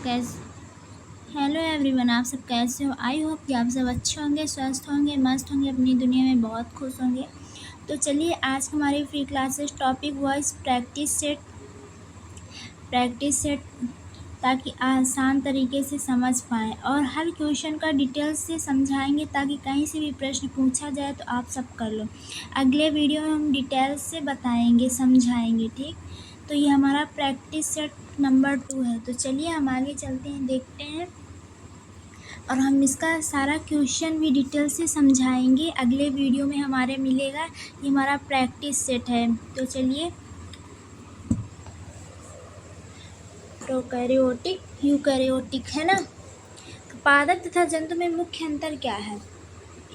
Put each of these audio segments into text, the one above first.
कैसे। Hello everyone, आप सब कैसे हो। आई होप कि आप सब अच्छे होंगे, स्वस्थ होंगे, मस्त होंगे, अपनी दुनिया में बहुत खुश होंगे। तो चलिए, आज हमारी free classes topic voice practice set ताकि आसान तरीके से समझ पाएँ और हर क्वेश्चन का डिटेल्स से समझाएंगे ताकि कहीं से भी प्रश्न पूछा जाए तो आप सब कर लो। अगले वीडियो में हम डिटेल्स से बताएंगे, समझाएंगे, ठीक। तो ये हमारा प्रैक्टिस सेट नंबर 2 है। तो चलिए हम आगे चलते हैं, देखते हैं और हम इसका सारा क्वेश्चन भी डिटेल से समझाएंगे। अगले वीडियो में हमारे मिलेगा। ये हमारा प्रैक्टिस सेट है। तो चलिए, प्रोकैरियोटिक यूकैरियोटिक है ना। पादप तथा जंतु में मुख्य अंतर क्या है।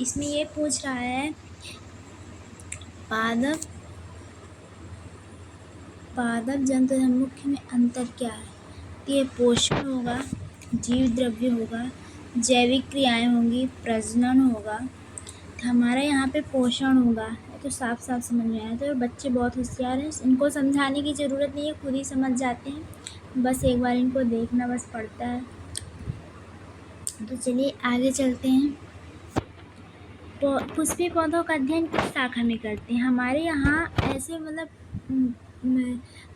इसमें ये पूछ रहा है पादप जंतु तथा मुख्य में अंतर क्या है। तो ये पोषण होगा, जीव द्रव्य होगा, जैविक क्रियाएं होंगी, प्रजनन होगा। तो हमारा यहाँ पे पोषण होगा। तो साफ साफ समझ में आया। तो बच्चे बहुत होशियार हैं, इनको समझाने की ज़रूरत नहीं है, खुद ही समझ जाते हैं। बस एक बार इनको देखना बस पड़ता है। तो चलिए आगे चलते हैं। तो पुष्पीय पौधों का अध्ययन किस शाखा में करते हैं। हमारे यहाँ ऐसे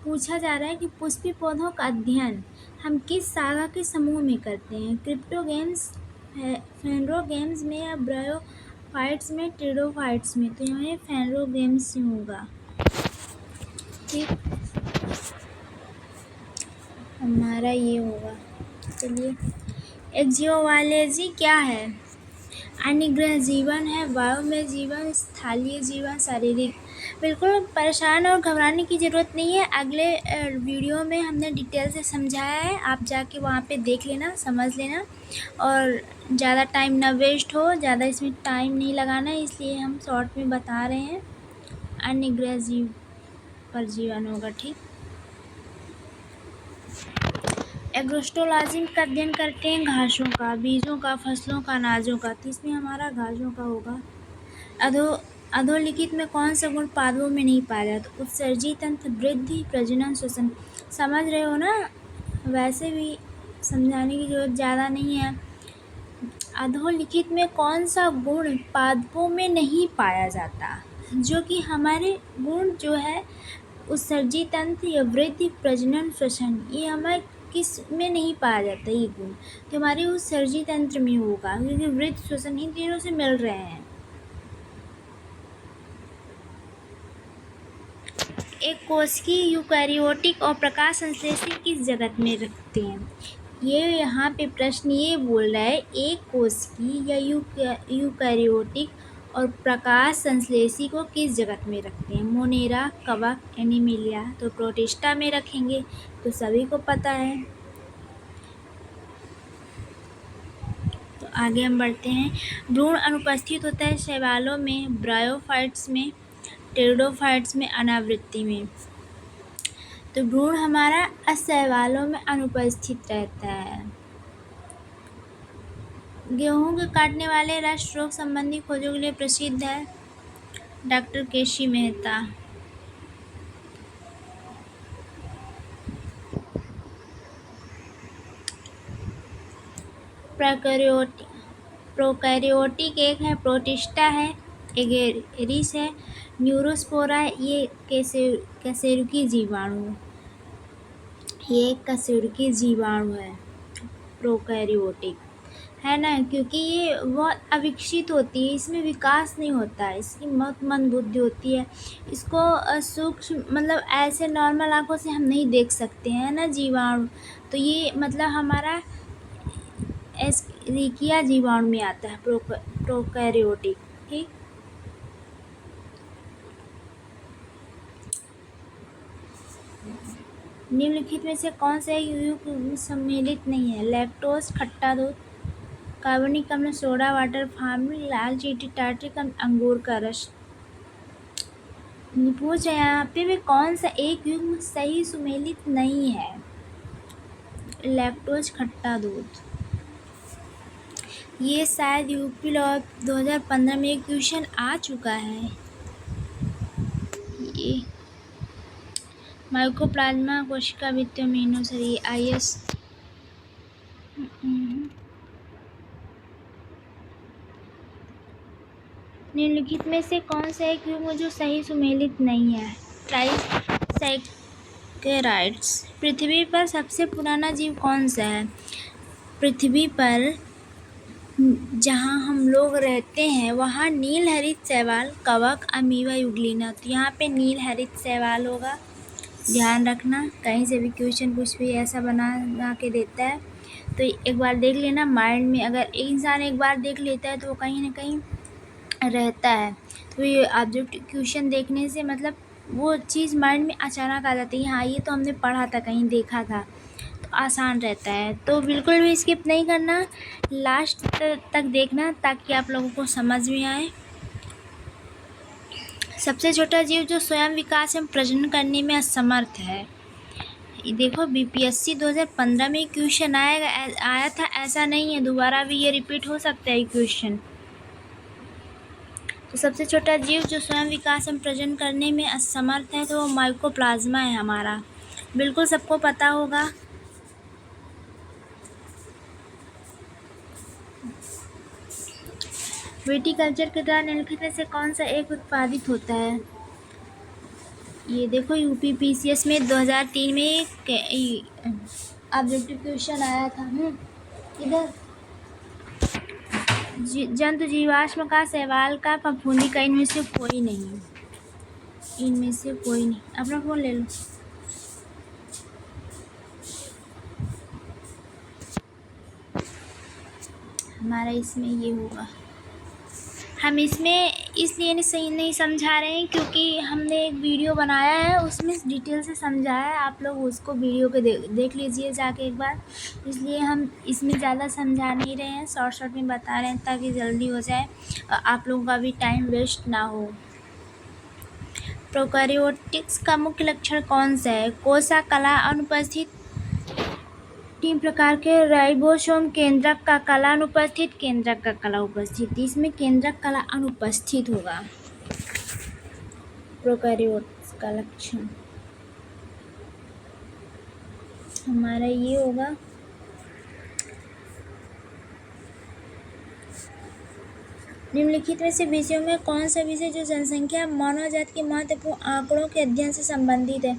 पूछा जा रहा है कि पुष्पीय पौधों का अध्ययन हम किस शाखा के समूह में करते हैं। क्रिप्टोगेम्स, फेनरोगेम्स में या ब्रायोफाइट्स में, टेरिडोफाइट्स में। तो यहाँ फेनरोगेम्स से होगा, ठीक। हमारा ये होगा। चलिए, एक्जियोलॉजी क्या है। अन्यग्रह जीवन है, वायु में जीवन, स्थलीय जीवन, शारीरिक। बिल्कुल परेशान और घबराने की ज़रूरत नहीं है। अगले वीडियो में हमने डिटेल से समझाया है, आप जाके वहाँ पे देख लेना, समझ लेना और ज़्यादा टाइम ना वेस्ट हो, ज़्यादा इसमें टाइम नहीं लगाना है, इसलिए हम शॉर्ट में बता रहे हैं। अन्यग्रह जीव पर जीवन होगा, ठीक। एग्रोस्टोलॉजी का अध्ययन करते हैं घासों का, बीजों का, फसलों का, अनाजों का। तो इसमें हमारा घासों का होगा। अधोलिखित में कौन सा गुण पादपों में नहीं पाया जाता। उत्सर्जी तंत्र, वृद्धि, प्रजनन, श्वसन। समझ रहे हो ना, वैसे भी समझाने की जरूरत ज़्यादा नहीं है। अधोलिखित में कौन सा गुण पादपों में नहीं पाया जाता, जो कि हमारे गुण जो है उत्सर्जी तंत्र या वृद्धि, प्रजनन, श्वसन, ये हमारे किस में नहीं पाया जाता ये गुण। तो हमारे उत्सर्जी तंत्र में होगा, क्योंकि वृद्धि, श्वसन इन तीनों से मिल रहे हैं। एक कोशिकीय यूकैरियोटिक और प्रकाश संश्लेषी किस जगत में रखते हैं। ये यहाँ पे प्रश्न ये बोल रहा है, एक कोशिकीय या यूकैरियोटिक और प्रकाश संश्लेषी को किस जगत में रखते हैं। मोनेरा, कवक, एनीमिलिया। तो प्रोटिस्टा में रखेंगे, तो सभी को पता है। तो आगे हम बढ़ते हैं। भ्रूण अनुपस्थित होता है शैवालों में, ब्रायोफाइट्स में, टेरिडोफाइट्स में, अनावृत्ति में। तो भ्रूण हमारा शैवालों में अनुपस्थित रहता है। गेहूं के काटने वाले रस्ट रोग संबंधी खोजों के लिए प्रसिद्ध है डॉक्टर केसी मेहता। प्रोकैरियोटिक एक है, प्रोटिस्टा है, एगेरिस है, न्यूरोस्पोरा है। ये कशेरुकी जीवाणु, ये कशेरुकी जीवाणु है प्रोकैरियोटिक, है ना। क्योंकि ये बहुत अविकसित होती है, इसमें विकास नहीं होता है, इसकी बहुत मंद बुद्धि होती है। इसको सूक्ष्म मतलब ऐसे नॉर्मल आँखों से हम नहीं देख सकते हैं ना जीवाणु। तो ये मतलब हमारा एस्केरिकिया जीवाणु में आता है प्रोकैरियोटिक, ठीक। निम्नलिखित में से कौन सा युग्म सम्मिलित नहीं है। लैक्टोज खट्टा दूध, कार्बनिक अम्ल सोडा वाटर, फार्मिक लाल चीटी, टार्ट्रिक अम्ल अंगूर का रस। पूछ रहे हैं यहाँ पे भी कौन सा एक युग्म सही सुमेलित नहीं है। लैक्टोज खट्टा दूध। ये शायद यूपी लॉ 2015 में एक क्वेश्चन आ चुका है। ये माइकोप्लाज्मा कोशिका भित्तियों में IS निम्नलिखित में से कौन सा एक युग्म जो सही सुमेलित नहीं है? ट्राइसैकेराइड्स। पृथ्वी पर सबसे पुराना जीव कौन सा है? पृथ्वी पर जहाँ हम लोग रहते हैं वहाँ नील हरित शैवाल, कवक, अमीबा, यूग्लिना। तो यहाँ पे नील हरित शैवाल होगा, ध्यान रखना। कहीं से भी क्वेश्चन कुछ भी ऐसा बना के देता है तो एक बार देख लेना माइंड में। अगर एक इंसान एक बार देख लेता है तो वो कहीं ना कहीं रहता है। तो ये ऑब्जेक्टिव क्वेश्चन देखने से मतलब वो चीज़ माइंड में अचानक आ जाती है, हाँ ये तो हमने पढ़ा था, कहीं देखा था, तो आसान रहता है। तो बिल्कुल भी स्किप नहीं करना, लास्ट तक देखना ताकि आप लोगों को समझ में आए। सबसे छोटा जीव जो स्वयं विकास एवं प्रजनन करने में असमर्थ है। देखो बीपीएससी 2015 में क्वेश्चन आया था, ऐसा नहीं है दोबारा भी ये रिपीट हो सकता है क्वेश्चन। तो सबसे छोटा जीव जो स्वयं विकास एवं प्रजनन करने में असमर्थ है तो वो माइकोप्लाज्मा है हमारा, बिल्कुल सबको पता होगा। विटीकल्चर के द्वारा निम्नलिखित में से कौन सा एक उत्पादित होता है? ये देखो यूपीपीसीएस में 2003 में ऑब्जेक्टिव क्वेश्चन आया था। इधर जंतु जीवाश्म का, शैवाल का, फफूंदी का, इनमें से कोई नहीं, इनमें से कोई नहीं। अपना फोन ले लो। हमारा इसमें ये होगा, हम इसमें इसलिए नहीं समझा रहे हैं क्योंकि हमने एक वीडियो बनाया है उसमें डिटेल से समझाया है, आप लोग उसको वीडियो के देख लीजिए जाके एक बार। इसलिए हम इसमें ज़्यादा समझा नहीं रहे हैं, शॉर्ट में बता रहे हैं ताकि जल्दी हो जाए और आप लोगों का भी टाइम वेस्ट ना हो। प्रोकैरियोटिक्स का मुख्य लक्षण कौन सा है? कोशिका कला अनुपस्थित, 3 प्रकार के राइबोसोम, केंद्रक का कला अनुपस्थित, केंद्रक का कला उपस्थित। इसमें केंद्रक कला अनुपस्थित होगा प्रोकैरियोट्स का लक्षण हमारा ये होगा। निम्नलिखित में से विषयों में कौन सा विषय जो जनसंख्या मानव जाति के महत्वपूर्ण आंकड़ों के अध्ययन से संबंधित है?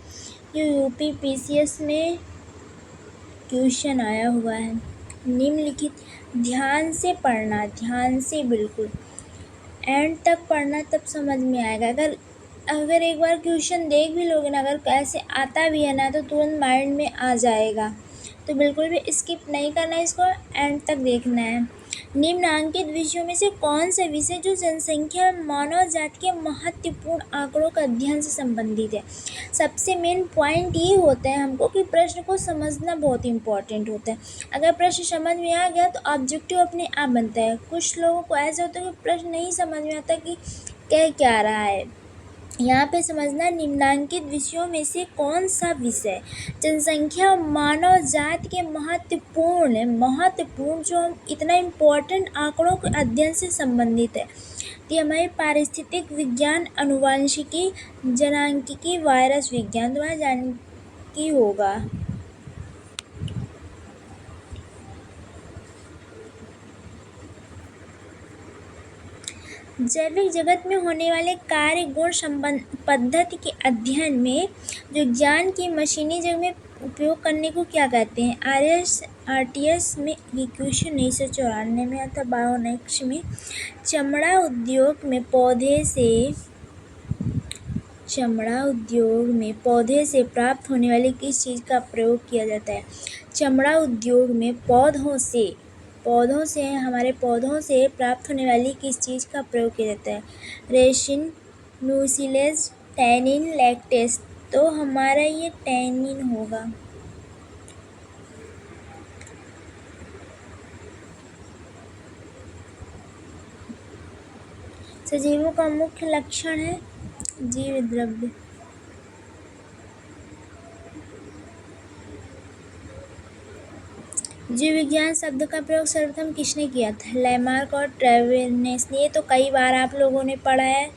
ये यूपीपीसीएस में क्वेश्चन आया हुआ है। निम्नलिखित, ध्यान से पढ़ना, ध्यान से बिल्कुल एंड तक पढ़ना, तब समझ में आएगा। अगर एक बार क्वेश्चन देख भी लोगे ना, अगर कैसे आता भी है ना तो तुरंत माइंड में आ जाएगा। तो बिल्कुल भी स्किप नहीं करना, इसको एंड तक देखना है। निम्नांकित विषयों में से कौन सा विषय जो जनसंख्या मानव जाति के महत्वपूर्ण आंकड़ों का अध्ययन से संबंधित है? सबसे मेन पॉइंट ये होता है हमको कि प्रश्न को समझना बहुत इम्पोर्टेंट होता है। अगर प्रश्न समझ में आ गया तो ऑब्जेक्टिव अपने आप बनता है। कुछ लोगों को ऐसा होता है कि प्रश्न नहीं समझ में आता कि कह क्या रहा है। यहाँ पे समझना, निम्नांकित विषयों में से कौन सा विषय जनसंख्या मानव जाति के महत्वपूर्ण जो हम इतना इम्पोर्टेंट आंकड़ों के अध्ययन से संबंधित है। ये हमारे पारिस्थितिक विज्ञान, आनुवंशिकी, जनांकिकी, वायरस विज्ञान, तुम्हारा जानकी होगा। जैविक जगत में होने वाले कार्य गुण संबंध पद्धति के अध्ययन में जो ज्ञान की मशीनी जगत में उपयोग करने को क्या कहते हैं? आरटीएस में ये क्वेश्चन 1994 में आता, बायोनेक्स में। चमड़ा उद्योग में पौधे से प्राप्त होने वाली किस चीज़ का प्रयोग किया जाता है? चमड़ा उद्योग में पौधों से हमारे पौधों से प्राप्त होने वाली किस चीज़ का प्रयोग किया जाता है? Resin, mucilage, tannin, lactase. तो हमारा ये टैनिन होगा। सजीवों का मुख्य लक्षण है जीव द्रव्य। जीव विज्ञान शब्द का प्रयोग सर्वप्रथम किसने किया था? लैमार्क और ट्रेवेनेस ने। ये तो कई बार आप लोगों ने पढ़ा है,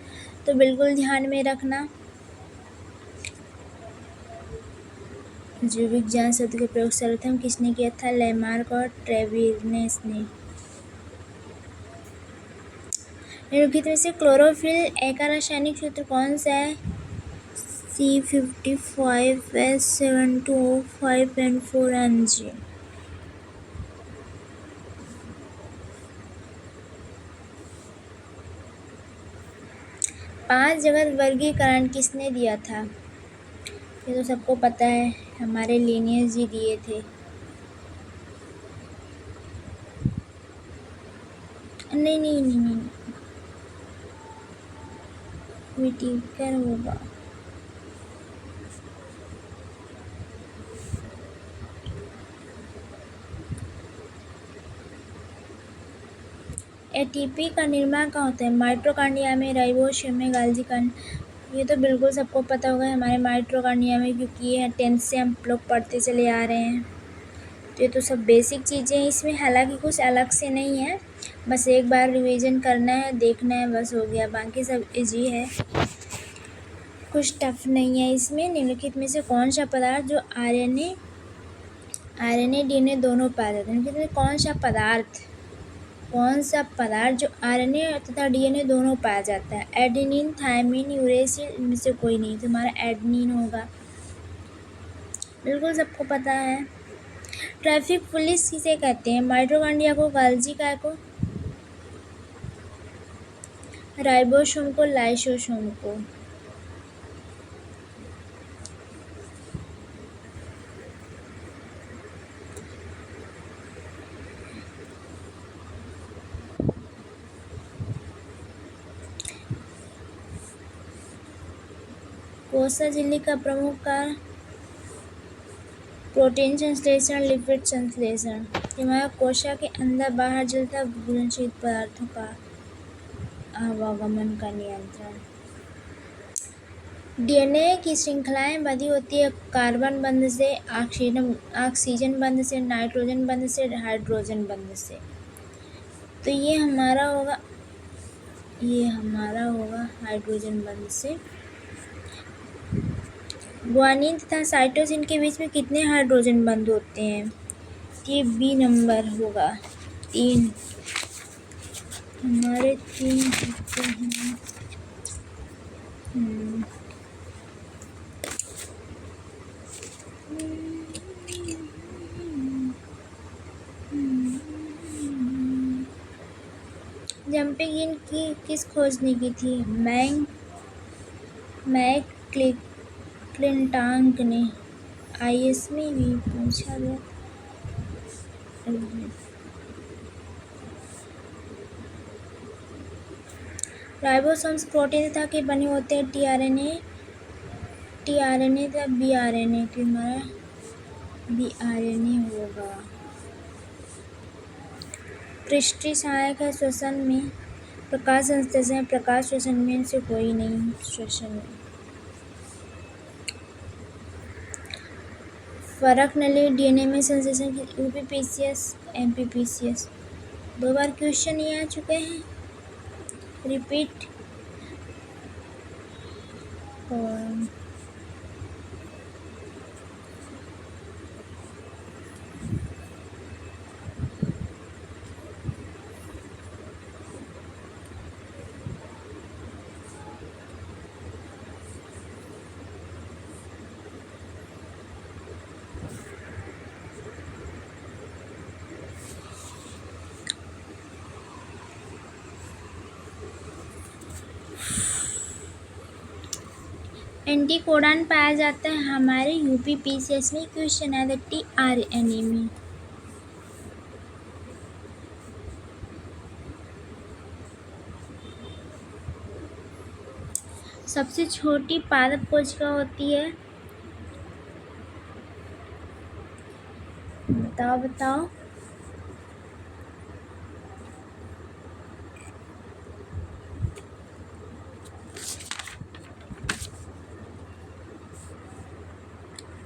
तो बिल्कुल ध्यान में रखना। जीव विज्ञान शब्द का प्रयोग सर्वप्रथम किसने किया था? लैमार्क और ट्रेविनेस ने। निम्नलिखित में से क्लोरोफिल ए का रासायनिक सूत्र कौन सा है? C55H725N4Mg। 5 जगत वर्गीकरण किसने दिया था? ये तो सबको पता है, हमारे लीनियस जी दिए थे। नहीं नहीं नहीं नहीं, विटिकर होगा। एटीपी का निर्माण कहाँ होता है? माइटोकॉन्ड्रिया में, राइबोसोम में, गोल्गी कांड। ये तो बिल्कुल सबको पता होगा हमारे माइटोकॉन्ड्रिया में, क्योंकि ये 10th से हम लोग पढ़ते चले आ रहे हैं। तो ये तो सब बेसिक चीज़ें हैं इसमें, हालांकि कुछ अलग से नहीं है, बस एक बार रिवीजन करना है, देखना है, बस हो गया। बाकी सब इजी है, कुछ टफ नहीं है इसमें। निम्नलिखित में से कौन सा पदार्थ जो आरएनए डीएनए दोनों पाया जाता है? निम्नलिखित में कौन सा पदार्थ जो आरएनए तथा डीएनए दोनों पाया जाता है? एडेनिन, थायमिन, यूरेसिल, इनमें से कोई नहीं, तो हमारा एडेनिन होगा, बिल्कुल सबको पता है। ट्रैफिक पुलिस किसे कहते हैं? माइटोकॉन्ड्रिया को, गोल्गी को, राइबोसोम को, लाइसोसोम को। कोसा झिल्ली का प्रमुख कार्य प्रोटीन संश्लेषण, लिपिड संश्लेषण। हमारा कोशिका के अंदर बाहर जलता घुलनशील पदार्थों का आवागमन का नियंत्रण। डीएनए की श्रृंखलाएं बंधी होती है कार्बन बंध से, ऑक्सीजन बंध से, नाइट्रोजन बंध से, हाइड्रोजन बंध से। तो ये हमारा होगा हाइड्रोजन बंध से। ग्वानिन तथा साइटोसिन के बीच में कितने हाइड्रोजन बंध होते हैं? ये बी नंबर होगा, 3। हमारे 3 होते हैं। जंपिंग इन की किस खोज ने की थी? मैकक्लिंटॉक ने। आईएएस में भी पूछा गया। राइबोसोम्स प्रोटीन तथा के बने होते हैं टीआरएनए तथा बीआरएनए के। हमारा बीआरएनए होगा। पृष्ठीय सहायक है श्वसन में, प्रकाश संश्लेषण, प्रकाश श्वसन में से कोई नहीं। श्वसन में फरक नली डीएनए में संश्लेषण की यूपीपीसीएस, एमपीपीसीएस। 2 बार क्वेश्चन ये आ चुके हैं, रिपीट। एंटीकोडॉन पाया जाता है हमारे यूपीपीसीएस में। क्वेश्चन है टीआरएनए में। सबसे छोटी पादप कोशिका होती है? बताओ।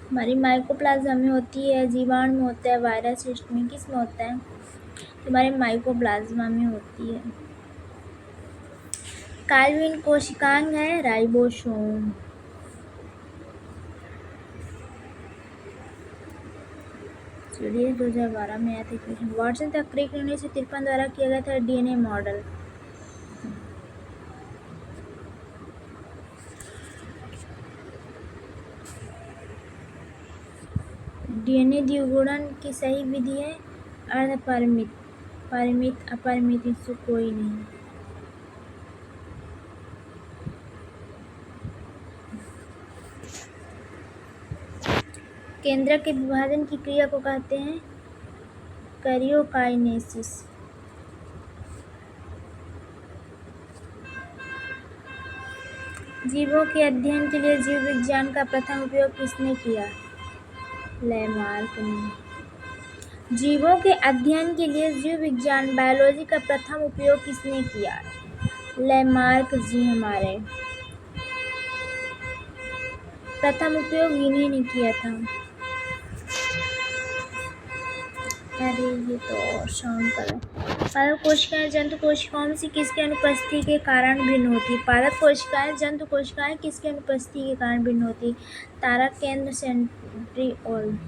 हमारी माइकोप्लाज्मा में होती है, जीवाणु में होता है, वायरस सिस्ट में, किस में होता है? हमारे माइकोप्लाज्मा में होती है। कार्बन कोशिकांग है राइबोसोम। CDS 2012 में आया था क्वेश्चन। वाटसन तक क्रिक 1953 द्वारा किया गया था DNA मॉडल। DNA द्विगुणन की सही विधि है अर्धपरिमित, परिमित, अपरिमित, इससे कोई नहीं। केंद्रक के विभाजन की क्रिया को कहते हैं कैरियोकाइनेसिस। जीवों के अध्ययन के लिए जीव विज्ञान का प्रथम उपयोग किसने किया? लैमार्क ने। जीवों के अध्ययन के लिए जीव विज्ञान बायोलॉजी का प्रथम उपयोग किसने किया? लैमार्क जी हमारे। प्रथम उपयोग इन्हीं ने किया था। अरे ये तो साउंड कर रहा है। पादप कोशिकाएं जंतु कोशिकाओं में से किसके अनुपस्थिति के कारण भिन्न होती? पादप कोशिकाएं जंतु कोशिकाएं किसके अनुपस्थिति के कारण भिन्न होती? तारक केंद्र सेंट्रिओल।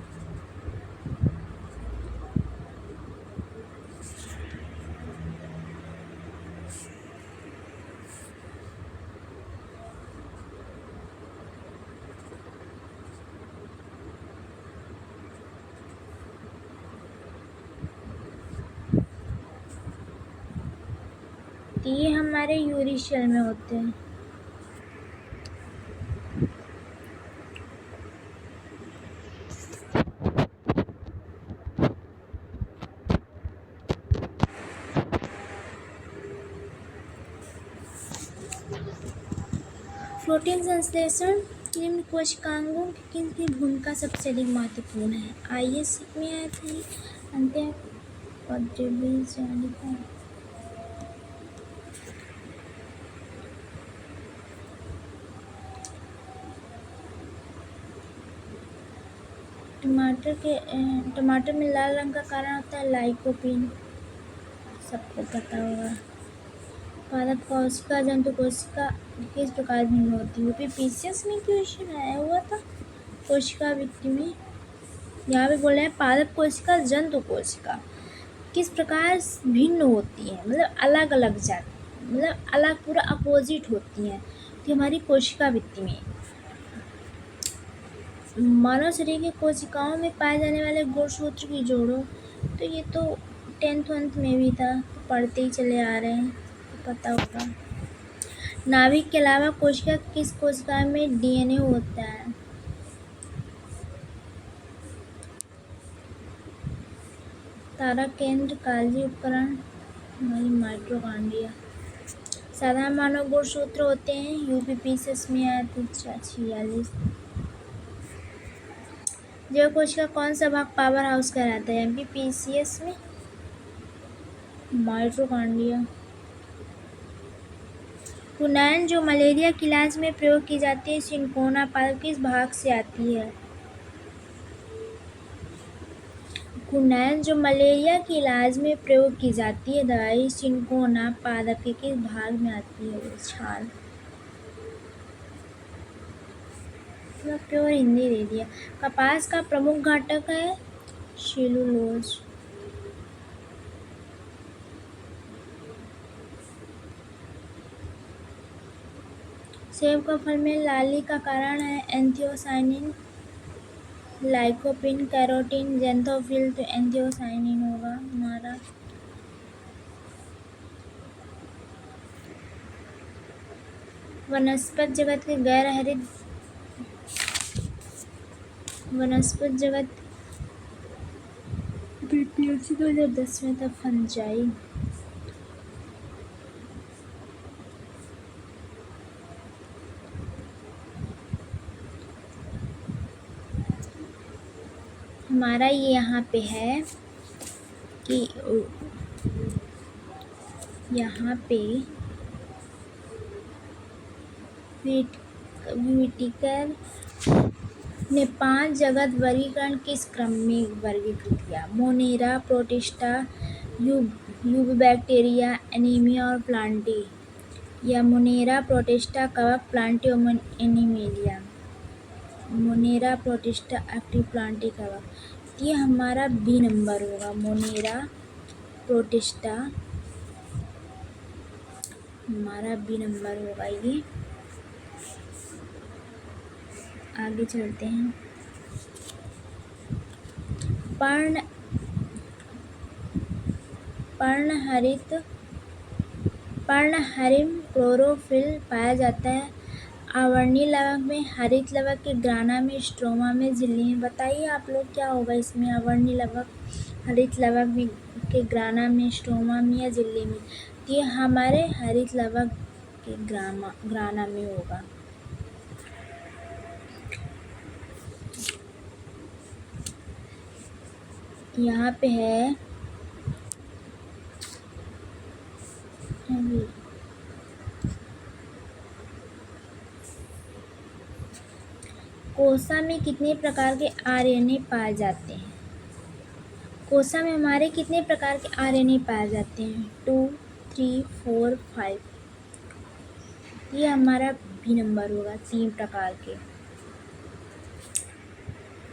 ये हमारे यूरिशल में होते हैं। प्रोटीन संश्लेषण निम्न कोशिकांगों की भूमिका सबसे अधिक महत्वपूर्ण है। IS में आया था ये अंत्य टमाटर में लाल रंग का कारण होता है लाइकोपीन, सबको पता होगा। पादप कोशिका जंतु कोशिका किस प्रकार भिन्न होती है? UPPCS में क्वेश्चन आया हुआ था कोशिका वित्ति में। यहाँ पे बोले हैं पादप कोशिका जंतु कोशिका किस प्रकार भिन्न होती है, मतलब अलग अलग जाति, मतलब अलग पूरा अपोजिट होती हैं। तो हमारी कोशिका वित्ति में मानव शरीर की कोशिकाओं में पाए जाने वाले गुणसूत्र की जोड़ो। तो ये तो 10th में भी था, तो पढ़ते ही चले आ रहे हैं, तो पता होगा। नाभिक के अलावा कोशिका किस कोशिका में DNA होता है? तारक केंद्र, काल्जी उपकरण, हमारी माइटोकॉन्ड्रिया। साधारण मानव गुणसूत्र होते हैं UPPCS में आया था 46। जैव कोशिका कौन सा भाग पावर हाउस कहलाता है? MPPCS में माइटोकॉन्ड्रिया। क्विनैन जो मलेरिया के इलाज में प्रयोग की जाती है सिंकोना पादप किस भाग से आती है? क्विनैन जो मलेरिया के इलाज में प्रयोग की जाती है दवाई सिंकोना पादप के किस भाग में आती है? छाल। प्योर हिंदी दे दिया। कपास का प्रमुख घटक है सेलुलोज। सेब का फल में लाली का कारण है एंथियोसाइनिन, लाइकोपिन, कैरोटीन, ज़ैंथोफिल। तो एंथियोसाइनिन होगा हमारा। वनस्पति जगत के गैर हरित वनस्पति जगत BPSC 2010 में था फंजाई। हमारा ये यहाँ पे है कि यहाँ पे व्हिटेकर ने 5 जगत वर्गीकरण किस क्रम में वर्गीकृत किया? मोनेरा, प्रोटिस्टा, यूबैक्टीरिया, एनीमिया और प्लांटी। या मोनेरा, प्रोटिस्टा, कवक, प्लांटी और एनीमेलिया। मोनेरा, प्रोटिस्टा, एक्टिव, प्लांटी, कवक। ये हमारा बी नंबर होगा, मोनेरा प्रोटिस्टा हमारा बी नंबर होगा ये। आगे चलते हैं। पर्णहरित क्लोरोफिल पाया जाता है आवर्णीय लवक में, हरित लवक के ग्राना में, स्ट्रोमा में, झिल्ली में। बताइए आप लोग क्या होगा इसमें, आवर्णीय लवक, हरित लवक में के ग्राना में, स्ट्रोमा में या झिल्ली में। तो ये हमारे हरित लवक के ग्राना में होगा। यहाँ पे है कोसा में कितने प्रकार के आरएनए पाए जाते हैं। कोसा में हमारे कितने प्रकार के आरएनए पाए जाते हैं, 2, 3, 4, 5। ये हमारा बी नंबर होगा, 3 प्रकार के।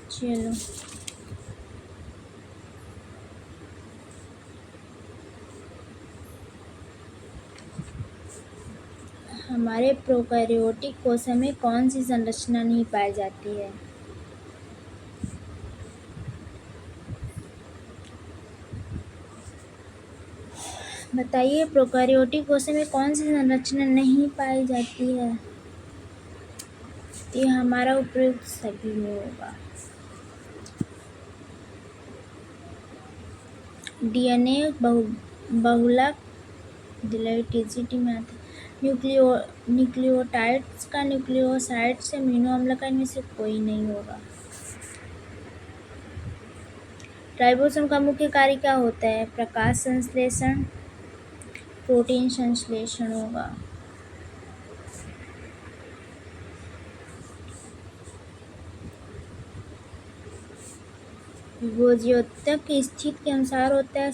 चलो हमारे प्रोकैरियोटिक कोशिका में कौन सी संरचना नहीं पाई जाती है। बताइए प्रोकैरियोटिक कोशिका में कौन सी संरचना नहीं पाई जाती है। ये हमारा उपयुक्त सभी में होगा। डीएनए बहुलक डिलाइटिसिटी में आता है। न्यूक्लियोटाइड्स का न्यूक्लियोसाइड से अमीनो अम्ल का इनमें से कोई नहीं होगा। राइबोसोम का मुख्य कार्य क्या होता है, प्रकाश संश्लेषण, प्रोटीन संश्लेषण होगा। विभोज्योतक की स्थिति के अनुसार होता है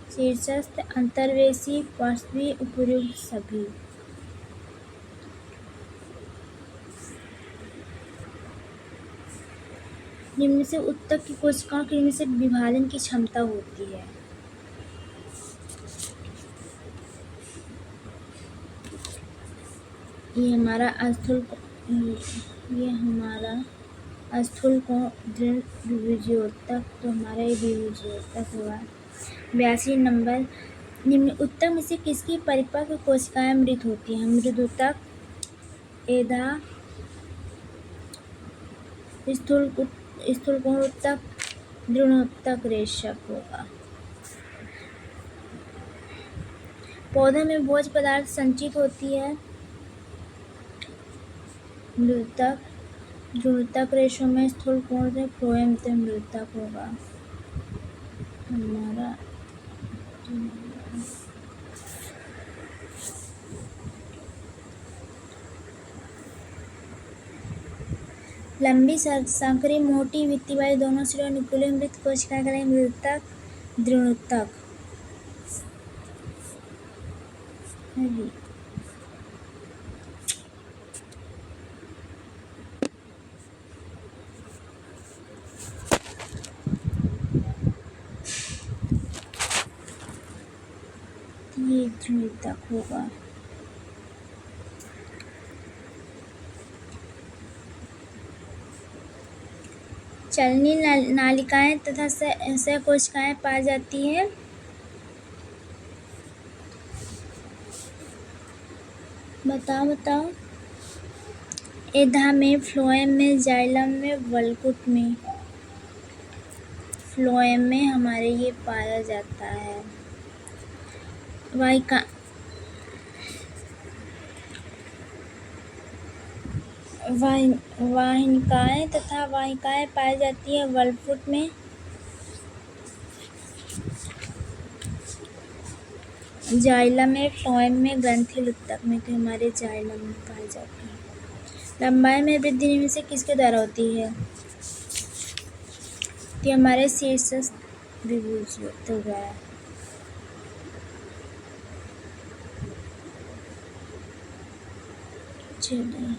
शीर्षस्थ, अंतर्वेशी, पार्श्वी, उपयुक्त सभी। निम्न से उत्तक की कोशिकाओं की निम्न से विभाजन की क्षमता होती है। ये हमारा स्थूल को दृढ़ विभोज्योतक, तो हमारा ये विभोज्योतक हुआ। 82 नंबर, निम्न उत्तक में से किसकी परिपक्व कोशिकाएं मृत होती हैं। मृदुतक, एधा, स्थूलकोणोत्तक, दृढ़ोत्तक, रेशक होगा। पौधों में भोज्य पदार्थ संचित होती है। मृदुतक, दृढ़ोत्तक, रेशों में स्थूलकोण से फ्लोएम से मृदुतक होगा हमारा। लंबी संकरी मोटी वित्तीय वायु दोनों सिरों न्यूक्लियर मृत कोशिकाएं कहलाएं मृदुतक, दृढ़ोत्तक। ये दृढ़ोत्तक होगा। चलनी नालिकाएं तथा सहकोशिकाएं पाई जाती हैं। बताओ। एधा में, फ्लोएम में, जाइलम में, वल्कुट में। फ्लोएम में हमारे ये पाया जाता है। वाहिनिकाएं तथा वाहिकाएं पाई जाती है वल्कुट में। जाइलम में, फ्लोएम में, ग्रंथिल उत्तक में, तो हमारे जाइलम में पाए जाते हैं। लंबाई में वृद्धि निम्न से किसके द्वारा होती है, तो हमारे शीर्षस्थ विभोज्योतक द्वारा। चलिए